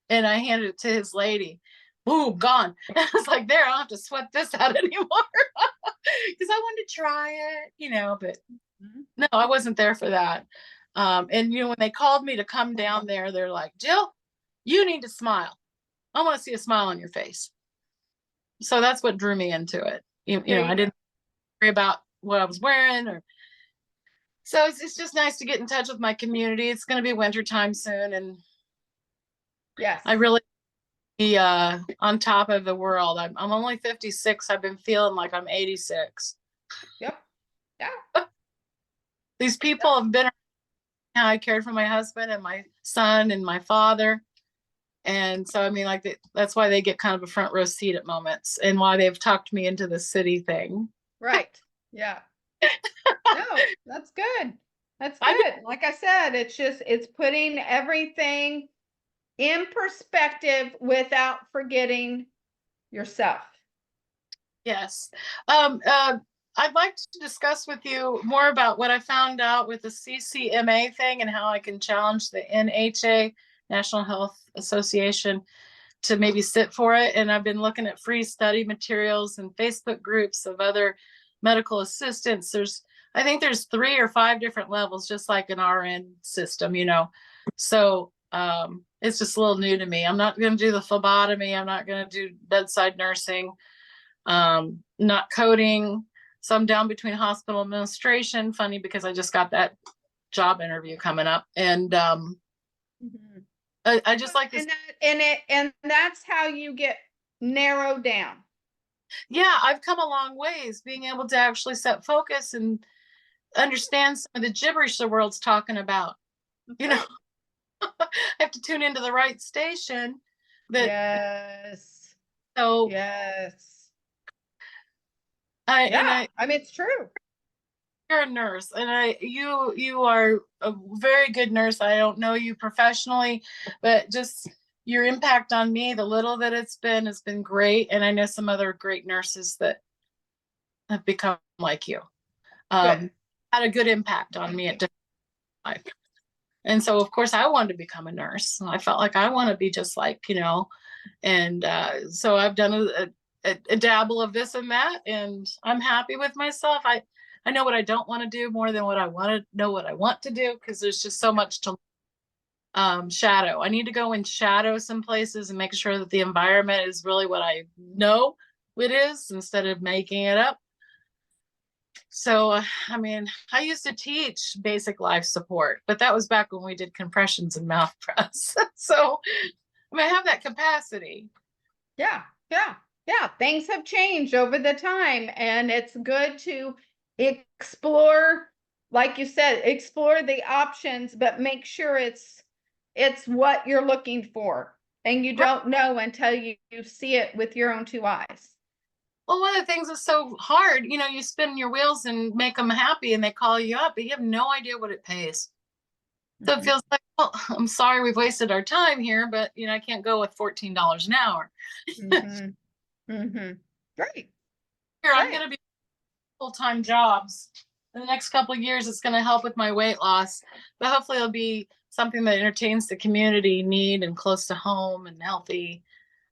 And I handed it to his lady. Boom, gone. I was like, there, I don't have to sweat this out anymore. Because I wanted to try it, but no, I wasn't there for that. And when they called me to come down there, they're like, Jill, you need to smile. I want to see a smile on your face. So that's what drew me into it. I didn't worry about what I was wearing so it's just nice to get in touch with my community. It's going to be winter time soon. And yes, I really be on top of the world. I'm only 56. I've been feeling like I'm 86. Yep. Yeah. These people have been how I cared for my husband and my son and my father. And so, that's why they get kind of a front row seat at moments and why they've talked me into the city thing. Right. Yeah. No, that's good. That's good. Like I said, it's putting everything in perspective without forgetting yourself. Yes. I'd like to discuss with you more about what I found out with the CCMA thing and how I can challenge the NHA, National Health Association, to maybe sit for it. And I've been looking at free study materials and Facebook groups of other medical assistants. I think there's 3 or 5 different levels, just like an RN system, So it's just a little new to me. I'm not going to do the phlebotomy. I'm not going to do bedside nursing, not coding. So I'm down between hospital administration. Funny because I just got that job interview coming up, and I just like this. And that's how you get narrowed down. Yeah, I've come a long ways being able to actually set focus and understand some of the gibberish the world's talking about. I have to tune into the right station. Yes. So yes. It's true. You're a nurse, and you are a very good nurse. I don't know you professionally, but just your impact on me, the little that it's been, has been great. And I know some other great nurses that have become like you. Had a good impact on me at different times. And so, of course, I wanted to become a nurse. I felt like I want to be just like, and so I've done a dabble of this and that, and I'm happy with myself. I know what I don't want to do more than what I want to know what I want to do, because there's just so much to shadow. I need to go and shadow some places and make sure that the environment is really what I know it is instead of making it up. So, I used to teach basic life support, but that was back when we did compressions and mouth press. So I have that capacity. Yeah. Things have changed over the time, and it's good to explore, like you said, explore the options, but make sure it's what you're looking for, and you don't know until you see it with your own 2 eyes. Well, one of the things that's so hard, you spin your wheels and make them happy and they call you up, but you have no idea what it pays. So it feels like, well, I'm sorry we've wasted our time here, but I can't go with $14 an hour. Great. Here, I'm Right. gonna be full-time jobs. In the next couple of years, it's gonna help with my weight loss, but hopefully it'll be something that entertains the community need and close to home and healthy.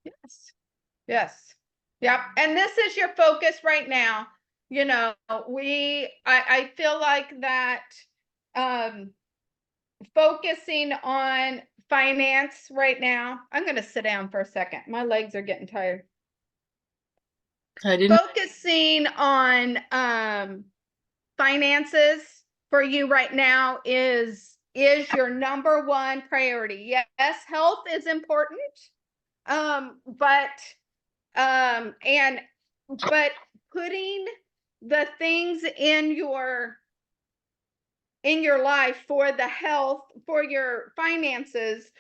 Yes. Yes. Yep. And this is your focus right now. You know, I feel like that um focusing on finance right now. I'm going to sit down for a second. My legs are getting tired. I didn't, Focusing on finances for you right now is your number one priority. Yes, health is important. But and but putting the things in your life for the health, for your finances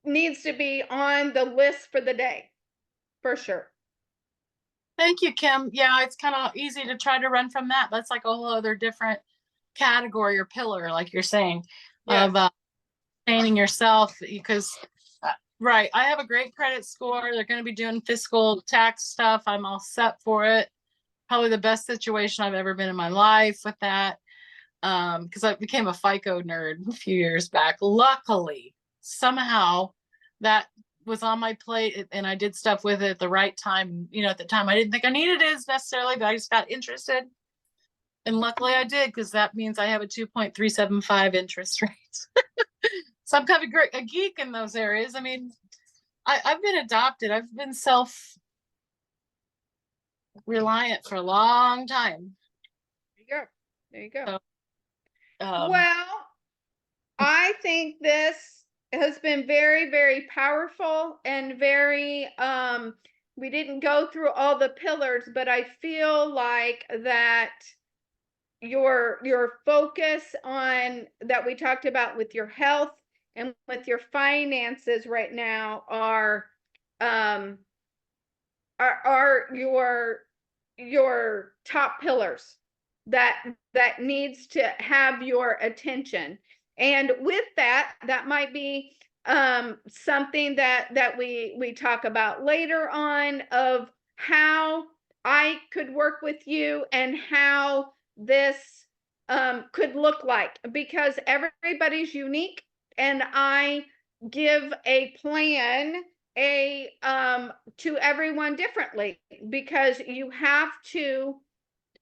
needs to be on the list for the day, for sure. thank you, Kim. Yeah, it's kind of easy to try to run from that. That's like a whole other different category or pillar, like you're saying, Yes. of sustaining yourself because right, I have a great credit score. They're going to be doing fiscal tax stuff. I'm all set for it. Probably the best situation I've ever been in my life with that. Because I became a FICO nerd a few years back. Luckily, somehow that was on my plate and I did stuff with it at the right time. You know, at the time I didn't think I needed it necessarily, but I just got interested. And luckily I did because that means I have a 2.375 interest rate. So I'm kind of a geek in those areas. I mean, I've been adopted. I've been self-reliant for a long time. There you go. There you go. So, um, Well, I think this has been very, very powerful and very we didn't go through all the pillars, but I feel like that your focus on that we talked about with your health and with your finances right now um are your top pillars that needs to have your attention. And with that, that might be something that we talk about later on of how I could work with you and how this could look like, because everybody's unique and I give a plan to everyone differently, because you have to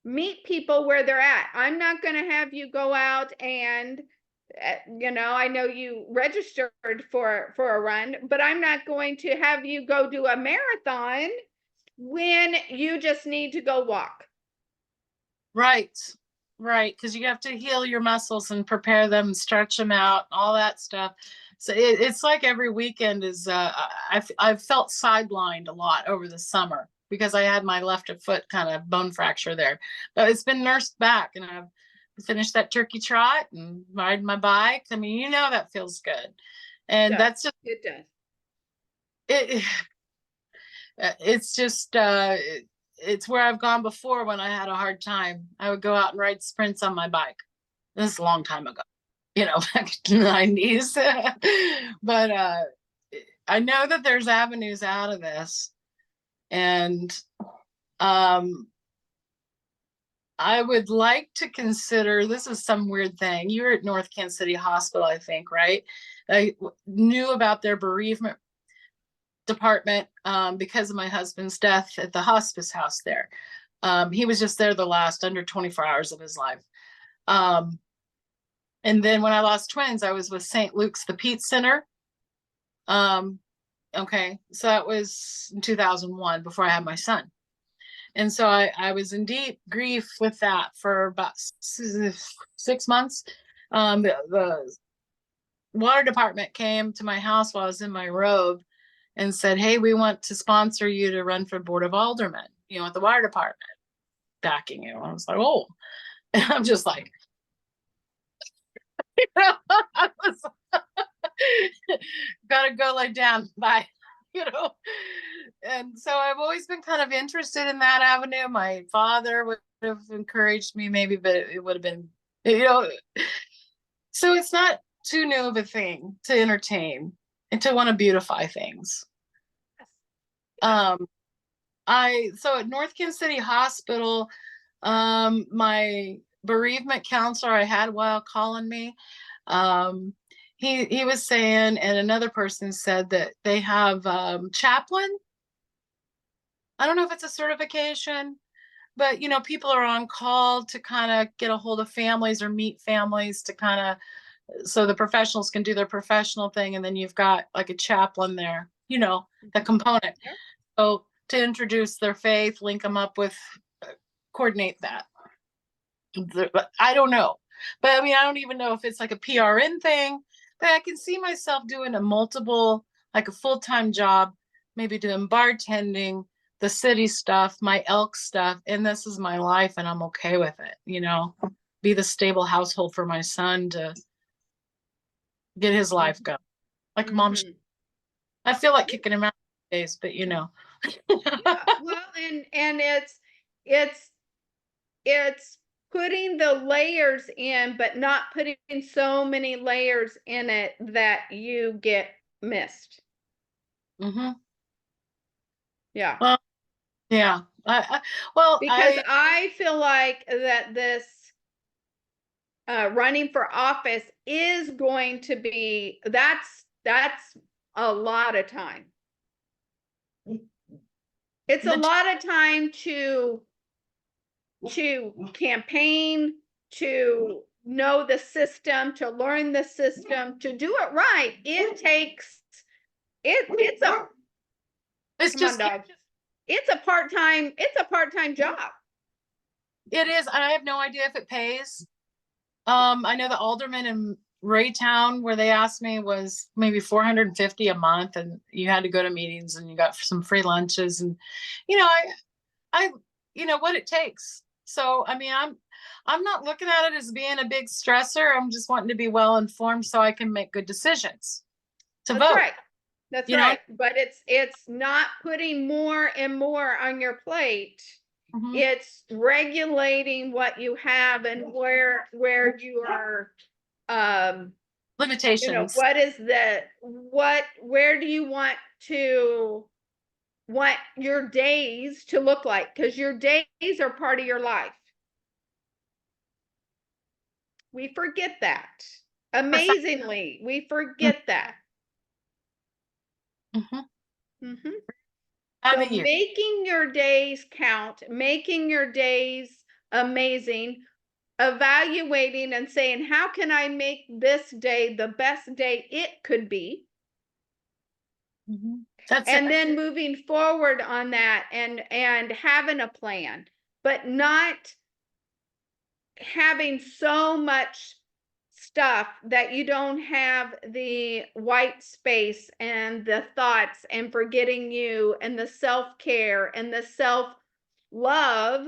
meet people where they're at. I'm not going to have you go out and I know you registered for a run, but I'm not going to have you go do a marathon when you just need to go walk. right, right, because you have to heal your muscles and prepare them and stretch them out, all that stuff. So it's like every weekend is. I've felt sidelined a lot over the summer because I had my left foot kind of bone fracture there, but it's been nursed back, and I've finished that turkey trot and ride my bike. I mean, you know that feels good, and that's just It does. it. It's just it's where I've gone before when I had a hard time. I would go out and ride sprints on my bike. This is a long time ago, you know, back in the 90s. But I know that there's avenues out of this. And I would like to consider, this is some weird thing. You were at North Kansas City Hospital, I think, right? I knew about their bereavement department because of my husband's death at the hospice house there. He was just there the last under 24 hours of his life. And then when I lost twins, I was with St. Luke's, the Pete Center. Okay, so that was in 2001 before I had my son. And so I was in deep grief with that for about 6 months. The water department came to my house while I was in my robe and said, "Hey, we want to sponsor you to run for Board of Aldermen, you know, at the water department, backing you." I was like, "Oh," and I'm just like, I was gotta go lay down, bye, you know. And so I've always been kind of interested in that avenue. My father would have encouraged me, maybe, but it would have been, you know. So it's not too new of a thing to entertain and to want to beautify things. Um, So at North Kansas City Hospital, my bereavement counselor I had while calling me, um, he was saying, and another person said that they have chaplain. I don't know if it's a certification, but people are on call to kind of get a hold of families or meet families to kind of, so the professionals can do their professional thing, and then you've got like a chaplain there, the component. Yeah. So to introduce their faith, link them up with, coordinate that. I don't know, but I mean, I don't even know if it's like a PRN thing, but I can see myself doing like a full-time job, maybe doing bartending, the city stuff, my elk stuff, and this is my life, and I'm okay with it. Be the stable household for my son to get his life going, like mom. Mhm. I feel like kicking him out days, but Yeah, well, and it's putting the layers in, but not putting so many layers in it that you get missed. hmm Yeah. Well, yeah. Well, Because I feel like that this running for office is going to be, that's a lot of time. It's a lot of time to campaign, to know the system, to learn the system, to do it right. It takes it's a it's come on, just dog. It's a part-time job. it is. I have no idea if it pays. I know the alderman in Raytown, where they asked me, was maybe 450 a month, and you had to go to meetings and you got some free lunches, and I what it takes. So I mean, I'm not looking at it as being a big stressor. I'm just wanting to be well informed so I can make good decisions to That's vote. right. That's You know? right. But it's not putting more and more on your plate. Mhm. It's regulating what you have and where you are Limitations. what is where do you want your days to look like? Because your days are part of your life. We forget that. Amazingly, we forget that. Mhm. Mhm. Out So of the year. making your days count, making your days amazing, evaluating and saying, how can I make this day the best day it could be? Mhm. That's And it. then moving forward on that and having a plan, but not having so much stuff that you don't have the white space and the thoughts and forgetting you and the self-care and the self-love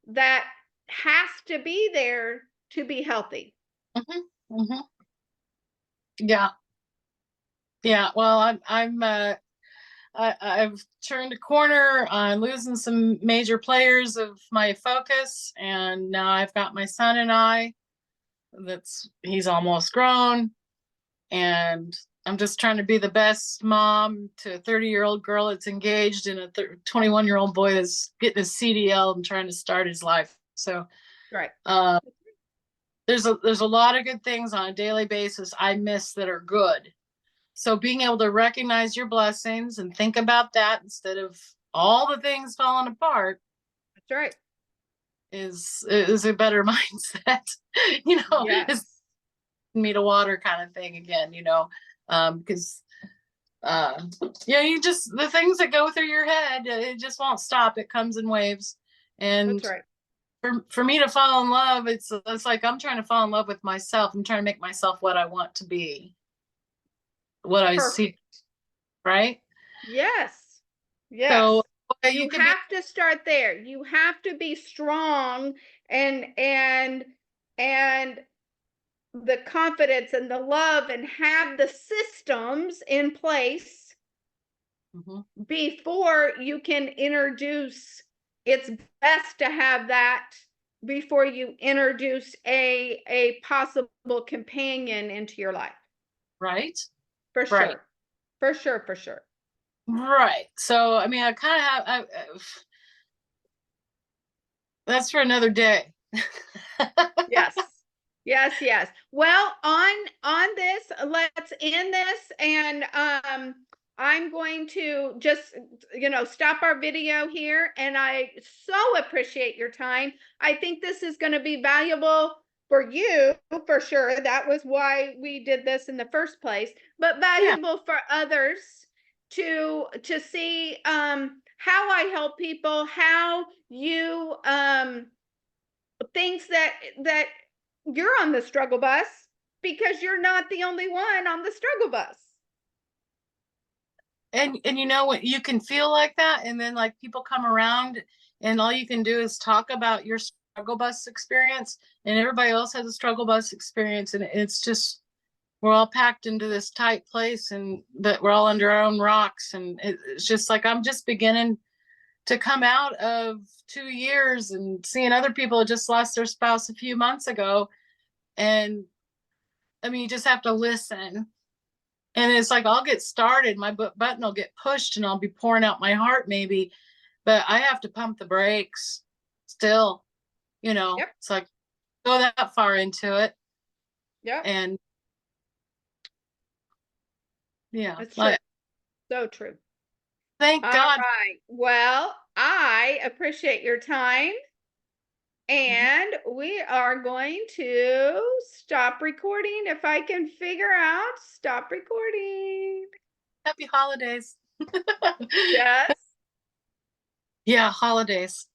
that has to be there to be healthy. Mhm. Mhm. Yeah. Yeah. Well, I've turned a corner on losing some major players of my focus, and now I've got my son and I. He's almost grown, and I'm just trying to be the best mom to a 30-year-old girl that's engaged and a 21-year-old boy that's getting his CDL and trying to start his life. So Right. uh, there's a lot of good things on a daily basis I miss that are good. So being able to recognize your blessings and think about that instead of all the things falling apart That's right. is a better mindset. It's Yes. me to water kind of thing again. Because you just, the things that go through your head, it just won't stop. It comes in waves, and That's right. for me to fall in love, it's like I'm trying to fall in love with myself. I'm trying to make myself what I want to be, what I see, Perfect. right? Yes. So Yes. you You can be. have to start there. You have to be strong and the confidence and the love and have the systems in place Mhm. before you can introduce. It's best to have that before you introduce a possible companion into your life. Right. For Right. sure. For sure, for sure. Right. So, I mean, I kind of have, that's for another day. Yes. Yes, yes. Well, on this, let's end this, and I'm going to just, stop our video here, and I so appreciate your time. I think this is going to be valuable for you for sure. That was why we did this in the first place, but Yeah. valuable for others to see how I help people, how you things that you're on the struggle bus, because you're not the only one on the struggle bus. And you know what, you can feel like that, and then like people come around and all you can do is talk about your struggle bus experience, and everybody else has a struggle bus experience, and it's just, we're all packed into this tight place, and that we're all under our own rocks, and it's just like I'm just beginning to come out of 2 years and seeing other people just lost their spouse a few months ago. And I mean, you just have to listen. And it's like, I'll get started, my button will get pushed, and I'll be pouring out my heart maybe, but I have to pump the brakes still, Yep. it's like, go that far into it. Yep. And yeah, That's true. like, So true. thank All God. right. Well, I appreciate your time. And we are going to stop recording. If I can figure out, stop recording. Happy holidays. Yes. Yeah, holidays.